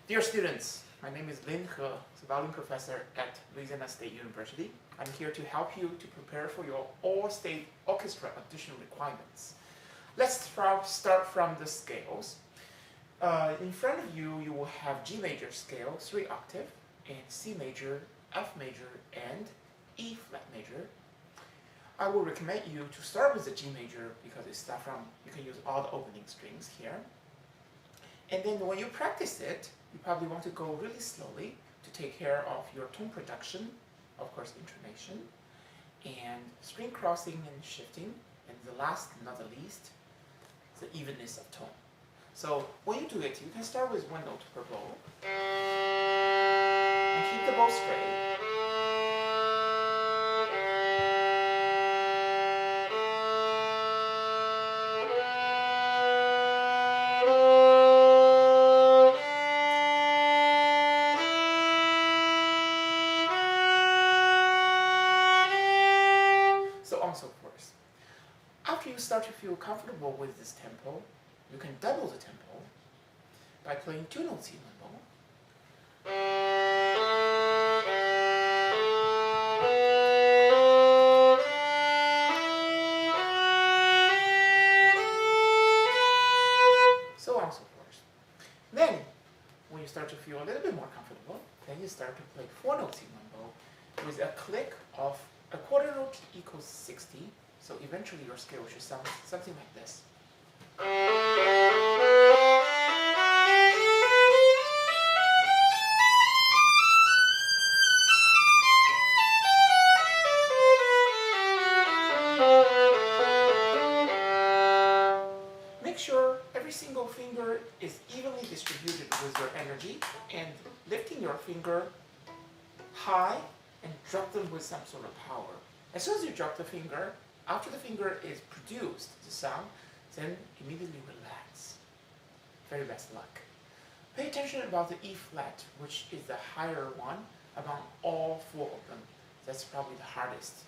Dear students, my name is Lin He, a violin professor at Louisiana State University. I'm here to help you to prepare for your All-State Orchestra audition requirements. Let's start from the scales. In front of you, you will have G major scale, 3 octave, and C major, F major, and E flat major. I will recommend you to start with the G major because you can use all the opening strings here. And then when you practice it, you probably want to go really slowly to take care of your tone production, of course intonation, and string crossing and shifting, and the last, not the least, the evenness of tone. So when you do it, you can start with 1 note per bow, and keep the bow straight. So on so forth. After you start to feel comfortable with this tempo, you can double the tempo by playing 2 notes in 1 bow. So on so forth. Then, when you start to feel a little bit more comfortable, then you start to play 4 notes in 1 bow with a click of a quarter note equals 60. So eventually your scale should sound something like this. Make sure every single finger is evenly distributed with your energy, and lifting your finger high and drop them with some sort of power. As soon as you drop the finger, after the finger is produced, the sound, then immediately relax. Very best luck. Pay attention about the E flat, which is the higher one among all 4 of them. That's probably the hardest.